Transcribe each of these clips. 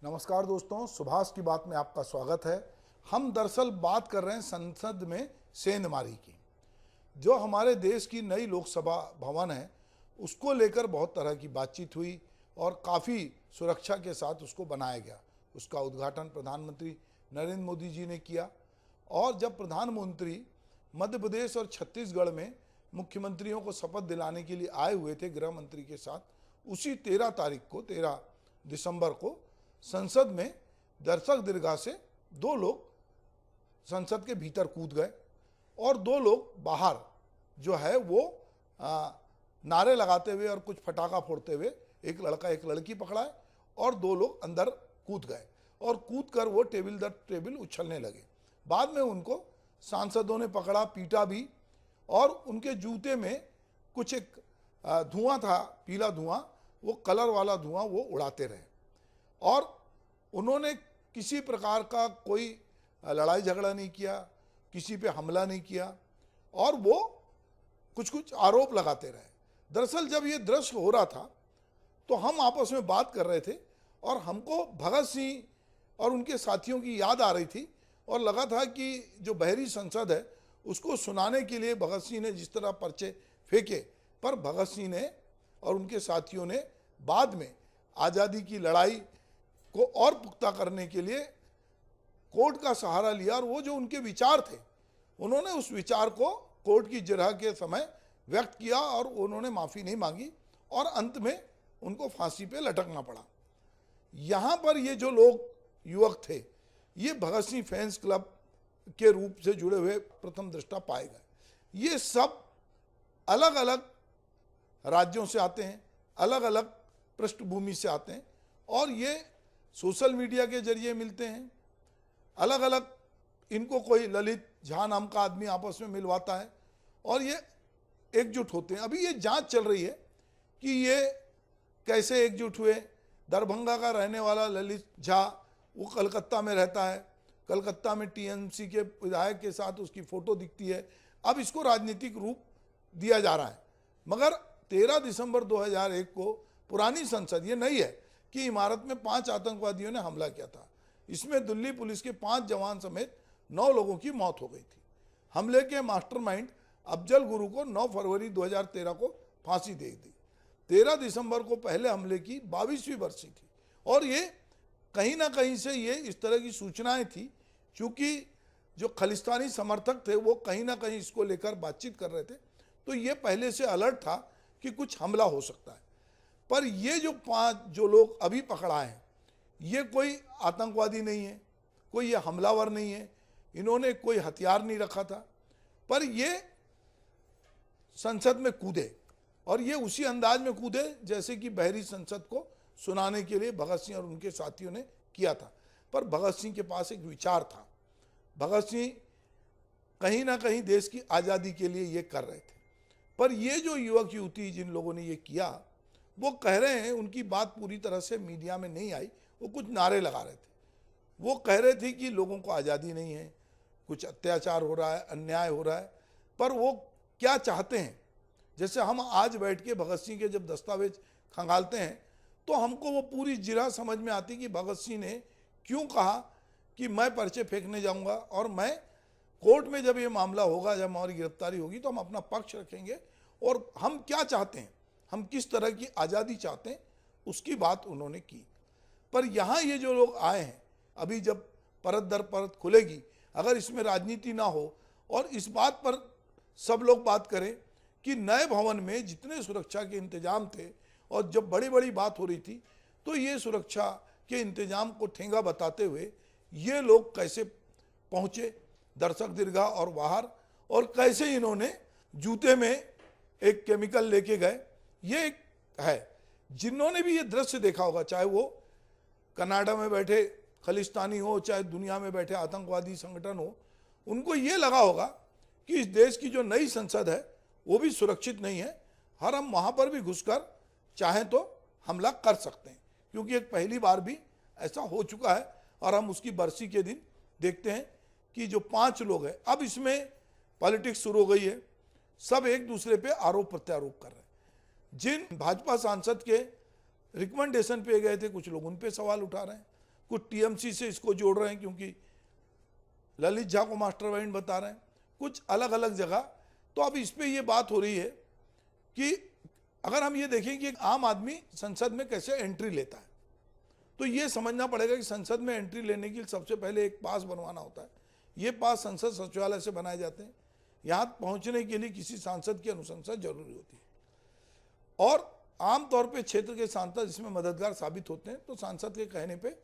नमस्कार दोस्तों, सुभाष की बात में आपका स्वागत है। हम दरअसल बात कर रहे हैं संसद में सेंधमारी की। जो हमारे देश की नई लोकसभा भवन है उसको लेकर बहुत तरह की बातचीत हुई और काफ़ी सुरक्षा के साथ उसको बनाया गया। उसका उद्घाटन प्रधानमंत्री नरेंद्र मोदी जी ने किया और जब प्रधानमंत्री मध्य प्रदेश और छत्तीसगढ़ में मुख्यमंत्रियों को शपथ दिलाने के लिए आए हुए थे गृह मंत्री के साथ, उसी 13 दिसंबर को संसद में दर्शक दीर्घा से 2 लोग संसद के भीतर कूद गए और 2 लोग बाहर जो है वो नारे लगाते हुए और कुछ फटाखा फोड़ते हुए, एक लड़का एक लड़की पकड़ाए और 2 लोग अंदर कूद गए और कूद कर वो टेबल दर टेबल उछलने लगे। बाद में उनको सांसदों ने पकड़ा, पीटा भी और उनके जूते में कुछ एक धुआं था, पीला धुआं, वो कलर वाला धुआं वो उड़ाते रहे और उन्होंने किसी प्रकार का कोई लड़ाई झगड़ा नहीं किया, किसी पे हमला नहीं किया और वो कुछ आरोप लगाते रहे। दरअसल जब ये दृश्य हो रहा था तो हम आपस में बात कर रहे थे और हमको भगत सिंह और उनके साथियों की याद आ रही थी और लगा था कि जो बहरी संसद है उसको सुनाने के लिए भगत सिंह ने जिस तरह पर्चे फेंके, पर भगत सिंह ने और उनके साथियों ने बाद में आज़ादी की लड़ाई को और पुख्ता करने के लिए कोर्ट का सहारा लिया और वो जो उनके विचार थे उन्होंने उस विचार को कोर्ट की जिरह के समय व्यक्त किया और उन्होंने माफ़ी नहीं मांगी और अंत में उनको फांसी पे लटकना पड़ा। यहाँ पर ये जो लोग युवक थे ये भगत सिंह फैंस क्लब के रूप से जुड़े हुए प्रथम दृष्टा पाए गए। ये सब अलग अलग राज्यों से आते हैं, अलग अलग पृष्ठभूमि से आते हैं और ये सोशल मीडिया के जरिए मिलते हैं। अलग अलग इनको कोई ललित झा नाम का आदमी आपस में मिलवाता है और ये एकजुट होते हैं। अभी ये जांच चल रही है कि ये कैसे एकजुट हुए। दरभंगा का रहने वाला ललित झा वो कलकत्ता में रहता है, कलकत्ता में टीएमसी के विधायक के साथ उसकी फ़ोटो दिखती है। अब इसको राजनीतिक रूप दिया जा रहा है, मगर 13 दिसंबर 2001 को पुरानी संसद, ये नहीं है कि इमारत में 5 आतंकवादियों ने हमला किया था। इसमें दिल्ली पुलिस के 5 जवान समेत 9 लोगों की मौत हो गई थी। हमले के मास्टरमाइंड अफजल गुरु को 9 फरवरी 2013 को फांसी दे दी। 13 दिसंबर को पहले हमले की 22वीं बरसी थी और ये कहीं ना कहीं से ये इस तरह की सूचनाएं थी, क्योंकि जो खालिस्तानी समर्थक थे वो कहीं ना कहीं इसको लेकर बातचीत कर रहे थे, तो ये पहले से अलर्ट था कि कुछ हमला हो सकता है। पर ये जो 5 जो लोग अभी पकड़ाए हैं ये कोई आतंकवादी नहीं है, कोई ये हमलावर नहीं है, इन्होंने कोई हथियार नहीं रखा था, पर ये संसद में कूदे और ये उसी अंदाज में कूदे जैसे कि बहरी संसद को सुनाने के लिए भगत सिंह और उनके साथियों ने किया था। पर भगत सिंह के पास एक विचार था। भगत सिंह कहीं ना कहीं देश की आज़ादी के लिए ये कर रहे थे, पर ये जो युवक युवती जिन लोगों ने ये किया वो कह रहे हैं, उनकी बात पूरी तरह से मीडिया में नहीं आई, वो कुछ नारे लगा रहे थे। वो कह रहे थे कि लोगों को आज़ादी नहीं है, कुछ अत्याचार हो रहा है, अन्याय हो रहा है। पर वो क्या चाहते हैं, जैसे हम आज बैठ के भगत सिंह के जब दस्तावेज खंगालते हैं तो हमको वो पूरी जिरह समझ में आती कि भगत सिंह ने क्यों कहा कि मैं पर्चे फेंकने जाऊंगा और मैं कोर्ट में जब ये मामला होगा, जब हमारी गिरफ्तारी होगी तो हम अपना पक्ष रखेंगे और हम क्या चाहते हैं, हम किस तरह की आज़ादी चाहते हैं, उसकी बात उन्होंने की। पर यहाँ ये जो लोग आए हैं, अभी जब परत दर परत खुलेगी, अगर इसमें राजनीति ना हो और इस बात पर सब लोग बात करें कि नए भवन में जितने सुरक्षा के इंतजाम थे और जब बड़ी बड़ी बात हो रही थी तो ये सुरक्षा के इंतजाम को ठेंगा बताते हुए ये लोग कैसे पहुँचे दर्शक दीर्घा और बाहर, और कैसे इन्होंने जूते में एक केमिकल लेके गए, ये एक है। जिन्होंने भी ये दृश्य देखा होगा, चाहे वो कनाडा में बैठे खालिस्तानी हो, चाहे दुनिया में बैठे आतंकवादी संगठन हो, उनको ये लगा होगा कि इस देश की जो नई संसद है वो भी सुरक्षित नहीं है, हर हम वहाँ पर भी घुसकर चाहें तो हमला कर सकते हैं, क्योंकि एक पहली बार भी ऐसा हो चुका है और हम उसकी बरसी के दिन देखते हैं कि जो 5 लोग हैं, अब इसमें पॉलिटिक्स शुरू हो गई है, सब एक दूसरे पे आरोप प्रत्यारोप कर रहे हैं। जिन भाजपा सांसद के रिकमेंडेशन पे गए थे कुछ लोग, उन पे सवाल उठा रहे हैं, कुछ टीएमसी से इसको जोड़ रहे हैं क्योंकि ललित झा को मास्टरमाइंड बता रहे हैं, कुछ अलग अलग जगह। तो अब इस पे ये बात हो रही है कि अगर हम ये देखें कि एक आम आदमी संसद में कैसे एंट्री लेता है, तो ये समझना पड़ेगा कि संसद में एंट्री लेने के लिए सबसे पहले एक पास बनवाना होता है। ये पास संसद सचिवालय से बनाए जाते हैं। यहाँ पहुँचने के लिए किसी सांसद की अनुशंसा जरूरी होती है और आमतौर पे क्षेत्र के सांसद इसमें मददगार साबित होते हैं। तो सांसद के कहने पे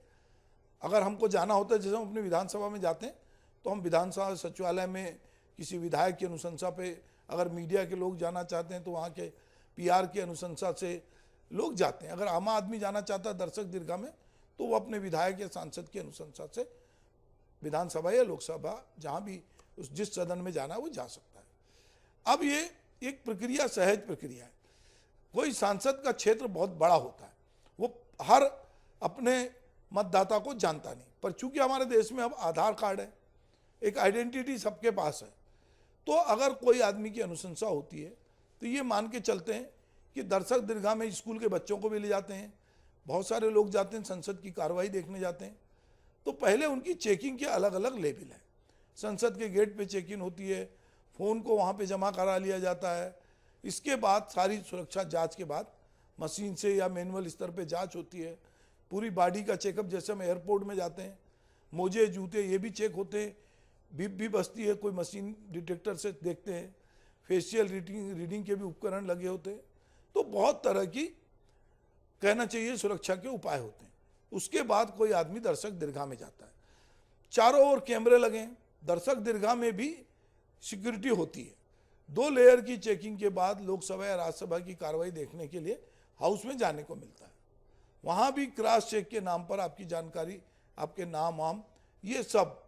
अगर हमको जाना होता है, जैसे हम अपनी विधानसभा में जाते हैं तो हम विधानसभा सचिवालय में किसी विधायक की अनुशंसा पे, अगर मीडिया के लोग जाना चाहते हैं तो वहाँ के पीआर की अनुशंसा से लोग जाते हैं। अगर आम आदमी जाना चाहता है दर्शक दीर्घा में तो वो अपने विधायक या सांसद की अनुशंसा से विधानसभा या लोकसभा जहाँ भी जिस सदन में जाना है वो जा सकता है। अब ये एक प्रक्रिया सहज प्रक्रिया है। कोई सांसद का क्षेत्र बहुत बड़ा होता है, वो हर अपने मतदाता को जानता नहीं, पर चूंकि हमारे देश में अब आधार कार्ड है, एक आइडेंटिटी सबके पास है, तो अगर कोई आदमी की अनुशंसा होती है तो ये मान के चलते हैं कि दर्शक दीर्घा में स्कूल के बच्चों को भी ले जाते हैं, बहुत सारे लोग जाते हैं, संसद की कार्रवाई देखने जाते हैं। तो पहले उनकी चेकिंग के अलग अलग लेवल है। संसद के गेट पे चेकिंग होती है, फ़ोन को वहाँ पे जमा करा लिया जाता है। इसके बाद सारी सुरक्षा जांच के बाद मशीन से या मैनुअल स्तर पे जांच होती है। पूरी बॉडी का चेकअप, जैसे हम एयरपोर्ट में जाते हैं, मोजे जूते ये भी चेक होते हैं। बीप भी बजती है, कोई मशीन डिटेक्टर से देखते हैं। फेशियल रीडिंग के भी उपकरण लगे होते हैं। तो बहुत तरह की कहना चाहिए सुरक्षा के उपाय होते हैं। उसके बाद कोई आदमी दर्शक दीर्घा में जाता है। चारों ओर कैमरे लगे हैं। दर्शक दीर्घा में भी सिक्योरिटी होती है। 2 लेयर की चेकिंग के बाद लोकसभा या राज्यसभा की कार्रवाई देखने के लिए हाउस में जाने को मिलता है। वहाँ भी क्रॉस चेक के नाम पर आपकी जानकारी, आपके नाम वाम, ये सब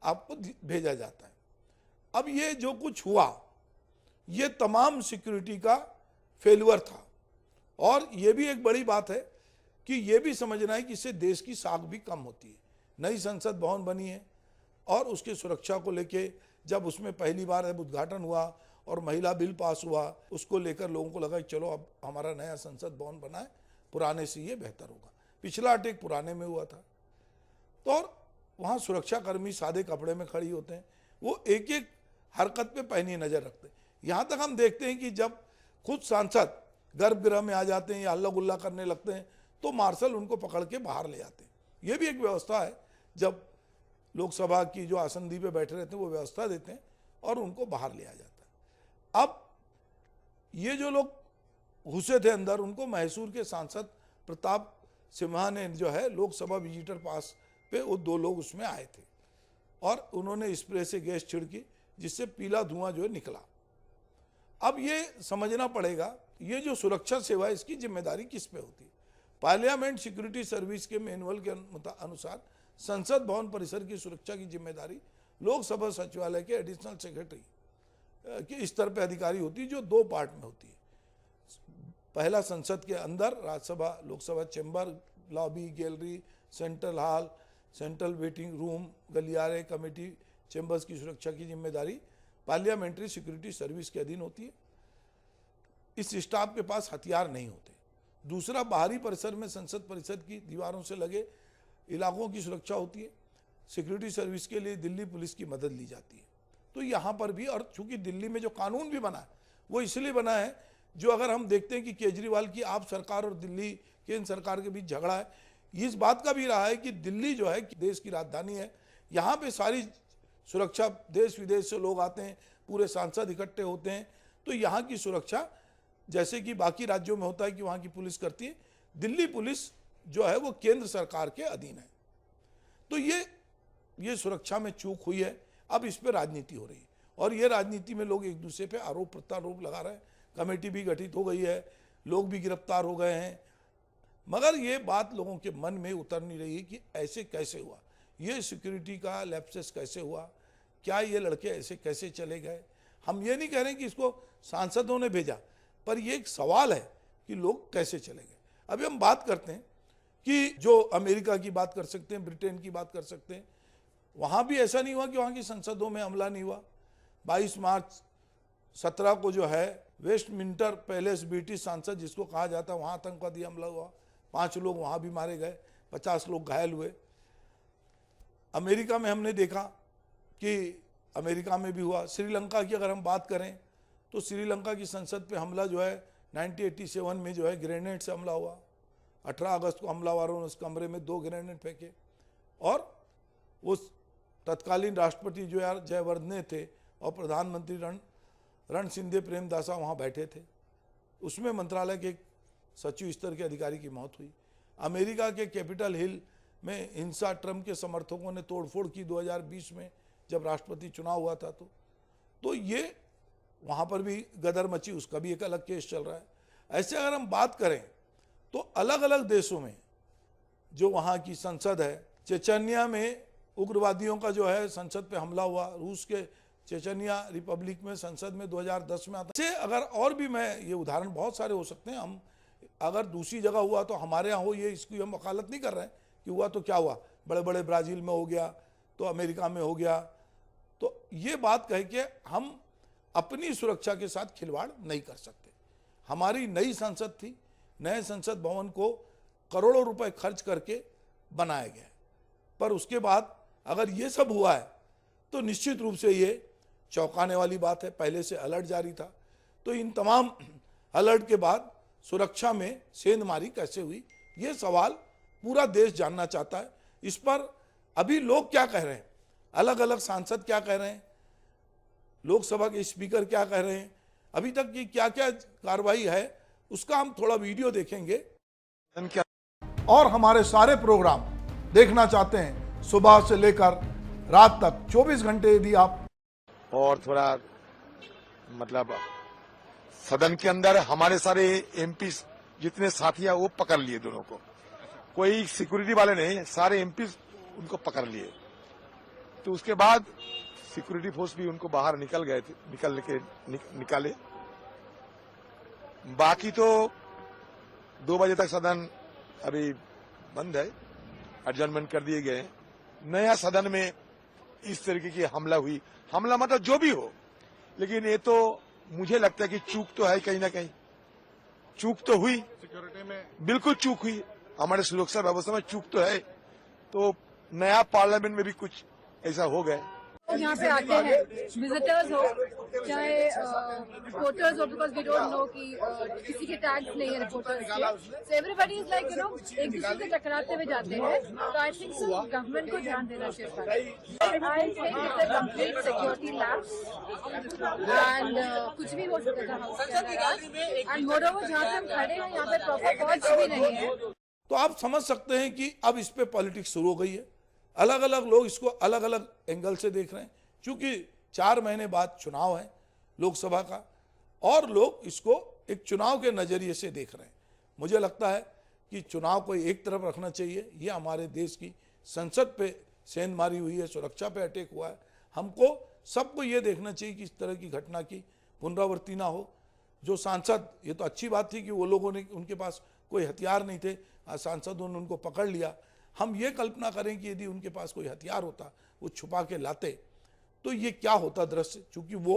आपको भेजा जाता है। अब ये जो कुछ हुआ, ये तमाम सिक्योरिटी का फेल्यूर था। और ये भी एक बड़ी बात है कि ये भी समझना है कि इससे देश की साख भी कम होती है। नई संसद भवन बनी है और उसकी सुरक्षा को लेके जब उसमें पहली बार जब उद्घाटन हुआ और महिला बिल पास हुआ, उसको लेकर लोगों को लगा कि चलो अब हमारा नया संसद भवन बना है, पुराने से ये बेहतर होगा। पिछला अटैक पुराने में हुआ था। तो और वहाँ सुरक्षाकर्मी सादे कपड़े में खड़ी होते हैं, वो एक एक हरकत पे पैनी नज़र रखते हैं। यहाँ तक हम देखते हैं कि जब खुद सांसद गर्भगृह में आ जाते हैं या हल्ला गुल्ला करने लगते हैं तो मार्शल उनको पकड़ के बाहर ले जाते हैं। ये भी एक व्यवस्था है। जब लोकसभा की जो आसंदी पे बैठे रहते हैं वो व्यवस्था देते हैं और उनको बाहर ले आ जाता है। अब ये जो लोग घुसे थे अंदर, उनको मैसूर के सांसद प्रताप सिम्हा ने जो है लोकसभा विजिटर पास पे वो 2 लोग उसमें आए थे और उन्होंने स्प्रे से गैस छिड़की जिससे पीला धुआं जो है निकला। अब ये समझना पड़ेगा ये जो सुरक्षा सेवा है इसकी जिम्मेदारी किस पे होती है। पार्लियामेंट सिक्योरिटी सर्विस के मैनुअल के अनुसार संसद भवन परिसर की सुरक्षा की जिम्मेदारी लोकसभा सचिवालय के एडिशनल सेक्रेटरी के स्तर पे अधिकारी होती है, जो 2 पार्ट में होती है। पहला संसद के अंदर Rajya Sabha Lok Sabha chamber, lobby, gallery, central hall, central waiting room, गलियारे, कमेटी चैम्बर्स की सुरक्षा की जिम्मेदारी पार्लियामेंट्री सिक्योरिटी सर्विस के अधीन होती है। इस स्टाफ के पास हथियार नहीं होते। दूसरा, बाहरी परिसर में संसद परिषद की दीवारों से लगे इलाकों की सुरक्षा होती है। सिक्योरिटी सर्विस के लिए दिल्ली पुलिस की मदद ली जाती है। तो यहाँ पर भी, और चूंकि दिल्ली में जो कानून भी बना है वो इसलिए बना है, जो अगर हम देखते हैं कि केजरीवाल की आप सरकार और दिल्ली केंद्र सरकार के बीच झगड़ा है, इस बात का भी रहा है कि दिल्ली जो है देश की राजधानी है, यहाँ पे सारी सुरक्षा, देश विदेश से लोग आते हैं, पूरे सांसद इकट्ठे होते हैं, तो यहाँ की सुरक्षा जैसे कि बाकी राज्यों में होता है कि वहाँ की पुलिस करती है, दिल्ली पुलिस जो है वो केंद्र सरकार के अधीन है। तो ये सुरक्षा में चूक हुई है। अब इस पे राजनीति हो रही है और ये राजनीति में लोग एक दूसरे पे आरोप प्रत्यारोप लगा रहे हैं। कमेटी भी गठित हो गई है, लोग भी गिरफ्तार हो गए हैं, मगर ये बात लोगों के मन में उतर नहीं रही है कि ऐसे कैसे हुआ, ये सिक्योरिटी का लैप्सेस कैसे हुआ, क्या ये लड़के ऐसे कैसे चले गए। हम ये नहीं कह रहे कि इसको सांसदों ने भेजा, पर ये एक सवाल है कि लोग कैसे चले गए। अभी हम बात करते हैं कि जो अमेरिका की बात कर सकते हैं, ब्रिटेन की बात कर सकते हैं, वहाँ भी ऐसा नहीं हुआ कि वहाँ की संसदों में हमला नहीं हुआ। 22 मार्च 17 को जो है वेस्टमिंस्टर पैलेस, ब्रिटिश सांसद जिसको कहा जाता है, वहाँ आतंकवादी हमला हुआ, 5 लोग वहाँ भी मारे गए, 50 लोग घायल हुए। अमेरिका में हमने देखा कि अमेरिका में भी हुआ। श्रीलंका की अगर हम बात करें तो श्रीलंका की संसद पे हमला जो है 1987 में जो है ग्रेनेड से हमला हुआ। 18 अगस्त को हमलावरों ने उस कमरे में 2 ग्रेनेड फेंके और उस तत्कालीन राष्ट्रपति जो यार जयवर्धने थे और प्रधानमंत्री रणसिंधे प्रेमदासा वहाँ बैठे थे। उसमें मंत्रालय के एक सचिव स्तर के अधिकारी की मौत हुई। अमेरिका के कैपिटल हिल में हिंसा, ट्रम्प के समर्थकों ने तोड़फोड़ की 2020 में जब राष्ट्रपति चुनाव हुआ था। तो ये वहाँ पर भी गदर मची, उसका भी एक अलग केस चल रहा है। ऐसे अगर हम बात करें तो अलग अलग देशों में जो वहाँ की संसद है, चेचन्या में उग्रवादियों का जो है संसद पे हमला हुआ, रूस के चेचन्या रिपब्लिक में संसद में 2010 में आता है। अगर और भी मैं ये उदाहरण बहुत सारे हो सकते हैं, हम अगर दूसरी जगह हुआ तो हमारे यहाँ हो, ये इसकी हम वकालत नहीं कर रहे हैं कि हुआ तो क्या हुआ, बड़े बड़े ब्राज़ील में हो गया तो अमेरिका में हो गया। तो ये बात कह के हम अपनी सुरक्षा के साथ खिलवाड़ नहीं कर सकते। हमारी नई संसद थी, नए संसद भवन को करोड़ों रुपए खर्च करके बनाया गया, पर उसके बाद अगर ये सब हुआ है तो निश्चित रूप से ये चौंकाने वाली बात है। पहले से अलर्ट जारी था, तो इन तमाम अलर्ट के बाद सुरक्षा में सेंधमारी कैसे हुई, ये सवाल पूरा देश जानना चाहता है। इस पर अभी लोग क्या कह रहे हैं, अलग अलग सांसद क्या कह रहे हैं, लोकसभा के स्पीकर क्या कह रहे हैं, अभी तक की क्या क्या कार्रवाई है, उसका हम थोड़ा वीडियो देखेंगे। और हमारे सारे प्रोग्राम देखना चाहते हैं सुबह से लेकर रात तक 24 घंटे, यदि आप और थोड़ा मतलब सदन के अंदर हमारे सारे एमपी जितने साथी हैं वो पकड़ लिए दोनों को, कोई सिक्योरिटी वाले नहीं, सारे एमपी उनको पकड़ लिए। तो उसके बाद सिक्योरिटी फोर्स भी उनको बाहर निकल गए थे, निकाले। बाकी तो 2 बजे तक सदन अभी बंद है, एडजर्नमेंट कर दिए गए। नया सदन में इस तरीके की हमला हुई, हमला मतलब जो भी हो, लेकिन ये तो मुझे लगता है कि चूक तो है, कहीं ना कहीं चूक तो हुई, सिक्योरिटी में बिल्कुल चूक हुई, हमारे सुरक्षा व्यवस्था में चूक तो है। तो नया पार्लियामेंट में भी कुछ ऐसा हो गया। यहाँ पे आते हैं विजिटर्स हो चाहे रिपोर्टर्स हो, बिकॉज वी डोंट नो कि किसी के टैग्स नहीं है रिपोर्टर्स के, so everybody is like you know एक दूसरे से टकराते हुए जाते हैं। तो आई थिंक सो गवर्नमेंट को ध्यान देना चाहिए। I think it's a complete security lapse and कुछ भी हो सकता था हाउस के अंदर। एंड मोरओवर जहाँ पे हम खड़े हैं यहाँ पे प्रॉपर वॉच भी नहीं है। तो आप समझ सकते हैं कि अब इस पे पॉलिटिक्स शुरू हो गई है। अलग अलग लोग इसको अलग अलग एंगल से देख रहे हैं, क्योंकि 4 महीने बाद चुनाव है लोकसभा का, और लोग इसको एक चुनाव के नज़रिए से देख रहे हैं। मुझे लगता है कि चुनाव को एक तरफ रखना चाहिए। ये हमारे देश की संसद पे सेंधमारी हुई है, सुरक्षा पे अटैक हुआ है। हमको सबको ये देखना चाहिए कि इस तरह की घटना की पुनरावृत्ति ना हो। जो सांसद, ये तो अच्छी बात थी कि वो लोगों ने, उनके पास कोई हथियार नहीं थे, सांसदों ने उनको पकड़ लिया। हम ये कल्पना करें कि यदि उनके पास कोई हथियार होता, वो छुपा के लाते, तो ये क्या होता दृश्य। चूंकि वो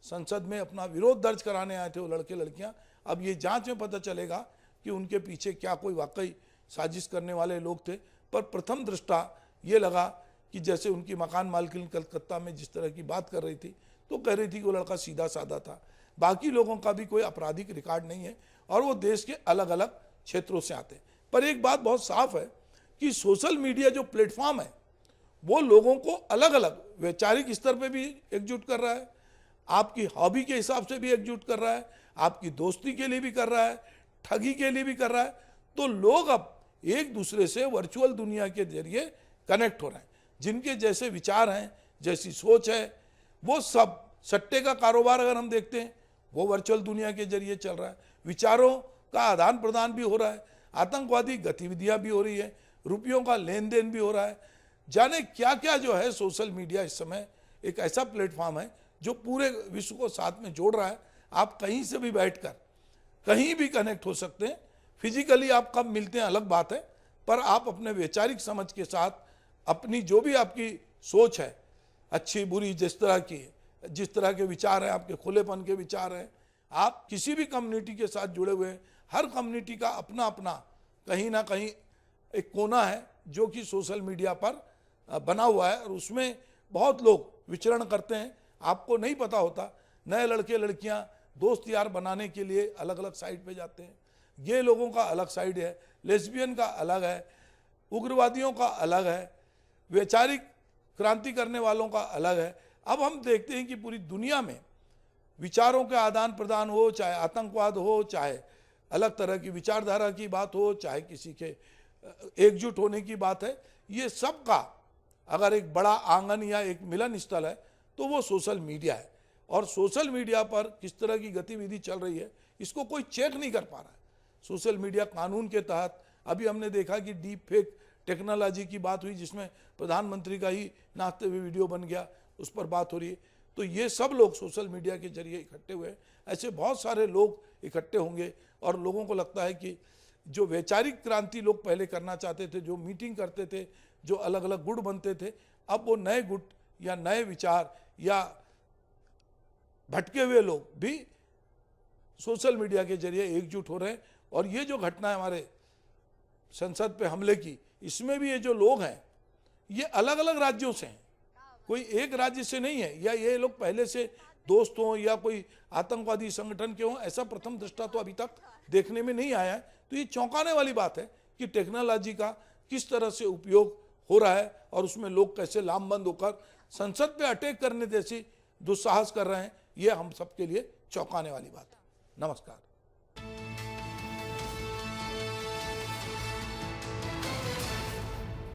संसद में अपना विरोध दर्ज कराने आए थे वो लड़के लड़कियां, अब ये जांच में पता चलेगा कि उनके पीछे क्या कोई वाकई साजिश करने वाले लोग थे। पर प्रथम दृष्टा ये लगा कि जैसे उनकी मकान मालकिन कलकत्ता में जिस तरह की बात कर रही थी, तो कह रही थी कि वो लड़का सीधा साधा था, बाकी लोगों का भी कोई आपराधिक रिकॉर्ड नहीं है और वो देश के अलग अलग क्षेत्रों से आते हैं। पर एक बात बहुत साफ है कि सोशल मीडिया जो प्लेटफॉर्म है वो लोगों को अलग अलग वैचारिक स्तर पे भी एकजुट कर रहा है, आपकी हॉबी के हिसाब से भी एकजुट कर रहा है, आपकी दोस्ती के लिए भी कर रहा है, ठगी के लिए भी कर रहा है। तो लोग अब एक दूसरे से वर्चुअल दुनिया के जरिए कनेक्ट हो रहे हैं। जिनके जैसे विचार हैं, जैसी सोच है, वो सब सट्टे का कारोबार अगर हम देखते हैं वो वर्चुअल दुनिया के जरिए चल रहा है। विचारों का आदान प्रदान भी हो रहा है, आतंकवादी गतिविधियां भी हो रही है, रुपयों का लेन देन भी हो रहा है। जाने क्या क्या जो है सोशल मीडिया इस समय एक ऐसा प्लेटफॉर्म है जो पूरे विश्व को साथ में जोड़ रहा है। आप कहीं से भी बैठकर कहीं भी कनेक्ट हो सकते हैं। फिजिकली आप कब मिलते हैं अलग बात है, पर आप अपने वैचारिक समझ के साथ अपनी जो भी आपकी सोच है, अच्छी बुरी, जिस तरह के विचार हैं, आपके खुलेपन के विचार हैं, आप किसी भी कम्युनिटी के साथ जुड़े हुए हैं। हर कम्युनिटी का अपना अपना कहीं ना कहीं एक कोना है जो कि सोशल मीडिया पर बना हुआ है और उसमें बहुत लोग विचरण करते हैं, आपको नहीं पता होता। नए लड़के लड़कियां दोस्त यार बनाने के लिए अलग अलग साइड पे जाते हैं। गे लोगों का अलग साइड है, लेस्बियन का अलग है, उग्रवादियों का अलग है, वैचारिक क्रांति करने वालों का अलग है। अब हम देखते हैं कि पूरी दुनिया में विचारों के आदान प्रदान हो, चाहे आतंकवाद हो, चाहे अलग तरह की विचारधारा की बात हो, चाहे किसी के एकजुट होने की बात है, ये सब का अगर एक बड़ा आंगन या एक मिलन स्थल है तो वो सोशल मीडिया है। और सोशल मीडिया पर किस तरह की गतिविधि चल रही है इसको कोई चेक नहीं कर पा रहा है। सोशल मीडिया कानून के तहत अभी हमने देखा कि डीप फेक टेक्नोलॉजी की बात हुई, जिसमें प्रधानमंत्री का ही नाचते हुए वीडियो बन गया, उस पर बात हो रही है। तो ये सब लोग सोशल मीडिया के जरिए इकट्ठे हुए, ऐसे बहुत सारे लोग इकट्ठे होंगे और लोगों को लगता है कि जो वैचारिक क्रांति लोग पहले करना चाहते थे, जो मीटिंग करते थे, जो अलग अलग गुट बनते थे, अब वो नए गुट या नए विचार या भटके हुए लोग भी सोशल मीडिया के जरिए एकजुट हो रहे हैं। और ये जो घटना है हमारे संसद पे हमले की, इसमें भी ये जो लोग हैं ये अलग अलग राज्यों से हैं, कोई एक राज्य से नहीं है, या ये लोग पहले से दोस्त हों या कोई आतंकवादी संगठन के हों, ऐसा प्रथम दृष्टा तो अभी तक देखने में नहीं आया है। तो ये चौंकाने वाली बात है कि टेक्नोलॉजी का किस तरह से उपयोग हो रहा है और उसमें लोग कैसे लामबंद होकर संसद पे अटैक करने जैसी दुस्साहस कर रहे हैं। ये हम सबके लिए चौंकाने वाली बात है। नमस्कार।